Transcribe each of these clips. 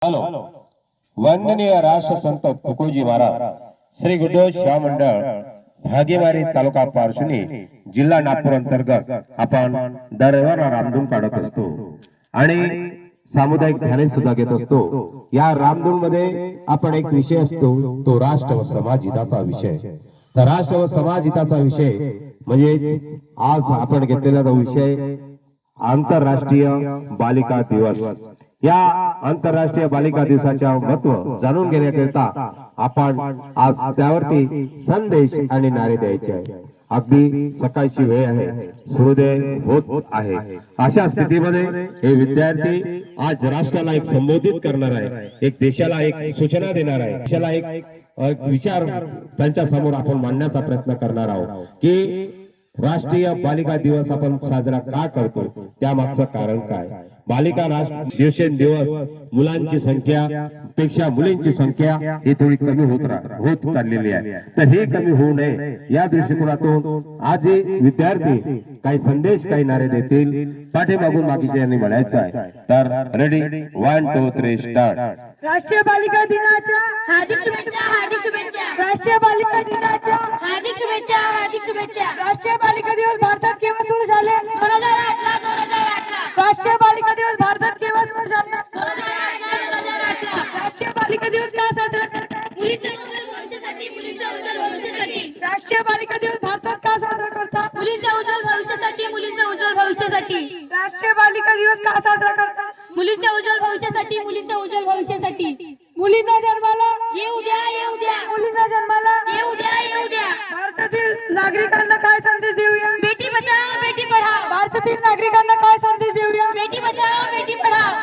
Hello, वंदनीय राष्ट्रसंत तुकोजी महाराज श्री गुरुदेव सेवा मंडळ भागीवारी तालुका पारसुनी जिल्हा नागपूर अंतर्गत आपण दररोज रामधून काढत असतो आणि सामुदायिक ध्यान सुद्धा घेत असतो। या रामधून मध्ये आपण एक विषय असतो, तो राष्ट्र व समाज हिताचा विषय। तर राष्ट्र व समाज हिताचा विषय म्हणजे आज आपण घेतलेला जो विषय आंतरराष्ट्रीय बालिका दिवस। या आंतरराष्ट्रीय बालिका दिवसाचे महत्त्व जाणून घेण्याकरिता आपण आज त्यावरती संदेश आणि नारे द्यायचे आहे। अगदी सकाळची वेळ आहे, सूर्योदय होत आहे। अशा स्थितीमध्ये हे विद्यार्थी आज राष्ट्राला एक संबोधित करणार आहे, एक देशाला एक सूचना देणार आहे, देशाला एक विचार त्यांच्या समोर आपण मांडण्याचा प्रयत्न करणार आहोत की राष्ट्रीय बालिका दिवस आपण साजरा का करतो, त्यामागचं कारण काय। बालिका दिवसेंदिवस मुलांची संख्या पेक्षा मुलींची संख्या ही थोडी कमी होत चाललेली आहे। तर हे कमी होऊ नये या दृष्टिकोनातून आज विद्यार्थी काही संदेश काही नारे देतील, पाठीमागून बाकीचे यांनी म्हणायचं आहे। तर रेडी 1 2 3 स्टार्ट। राष्ट्रीय बालिका दिनाच्या हार्दिक शुभेच्छा, हार्दिक शुभेच्छा। राष्ट्रीय बालिका दिनाच्या हार्दिक शुभेच्छा, हार्दिक शुभेच्छा। राष्ट्रीय बालिका दिवस भारतात केव्हा सुरू झाले? 2008 ला 2008 ला। राष्ट्रीय बालिका दिवस भारतात केव्हा सुरू झाले? 2008 ला। राष्ट्रीय बालिका दिवस का साजरा करतात? मुलींच्या उज्ज्वल भविष्यासाठी, मुलींच्या उज्ज्वल भविष्यासाठी। राष्ट्रीय बालिका दिवस भारतात का साजरा करतात? मुलींच्या उज्ज्वल भविष्यासाठी, मुलींच्या उज्ज्वल भविष्यासाठी। राष्ट्रीय बालिका दिवस का साजरा करतात? मुलींच्या उज्ज्वल भविष्यासाठी, मुलींच्या उज्ज्वल भविष्यासाठी। मुलींना जन्माला येऊ द्या, येऊ द्या। मुलींना जन्माला येऊ द्या, येऊ द्या। भारतातील नागरिकांना काय संदेश देऊया? बेटी बचाओ, बेटी पढाओ। भारतातील नागरिकांना काय संदेश देऊया? बेटी बचाओ, बेटी पढाओ।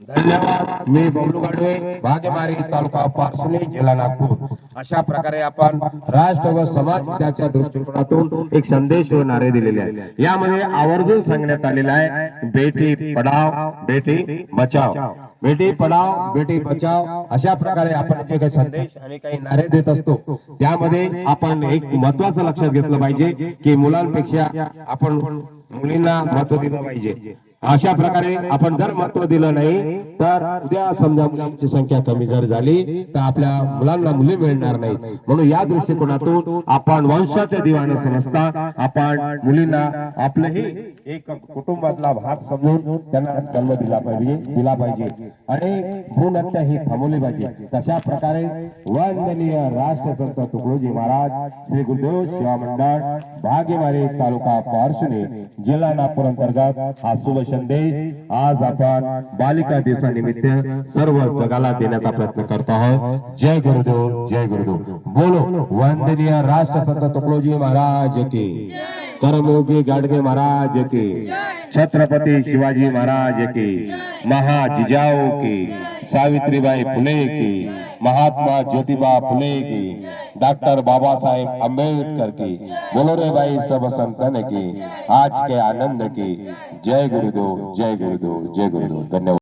धन्यवाद। मी बबलू गाडवे, भागीवारी तालुका पारसुनी जिल्हा नागपूर। अशा प्रकारे आपण राष्ट्र व समाज हिताच्या दृष्टिकोनातून एक संदेश व नारे दिलेले आहेत। यामध्ये आवर्जून सांगण्यात आलेला आहे बेटी पढाओ बेटी बचाओ, बेटी पढाओ बेटी बचाओ। अशा प्रकारे आपण जे काही संदेश आणि काही नारे देत असतो, त्यामध्ये आपण एक महत्त्वाचं लक्षात घेतलं पाहिजे की मुलांपेक्षा आपण मुलींना महत्त्व दिलं पाहिजे। अशा प्रकारे आपण जर महत्त्व दिलं नाही तर उद्या समजा मुलांची संख्या कमी जर झाली तर आपल्या मुलांना मुली मिळणार नाहीत। म्हणून या दृष्टिकोनातून आपण वंशाच्या दिवाने समजता आपण मुलींना आपलंही एक कुटुंबातला भाग समजून त्यांना जन्म दिला पाहिजे आणि भ्रूण हत्या ही थांबवली पाहिजे। तशा प्रकारे वंदनीय राष्ट्रसंत तुकडोजी महाराज श्री गुरुदेव सेवा मंडळ भागीवारी तालुका पारसुनी जिल्हा नागपूर अंतर्गत हा शुभ संदेश आज आपण बालिका दिवसानिमित्त सर्व जगाला देण्याचा प्रयत्न करतो आहोत। जय गुरुदेव, जय गुरुदेव। बोलो वंदनीय राष्ट्रसंत तुकडोजी महाराज की, करमयोगी गाडगे महाराज की, छत्रपती शिवाजी महाराज की, महाजिजाऊ की, सावित्रीबाई फुले की, महात्मा ज्योतिबा फुले की, डॉक्टर बाबा साहेब अम्बेडकर की, बोलो रे भाई सब संतन की, आज के आनंद की। जय गुरुदेव, जय गुरुदेव, जय गुरुदेव। धन्यवाद।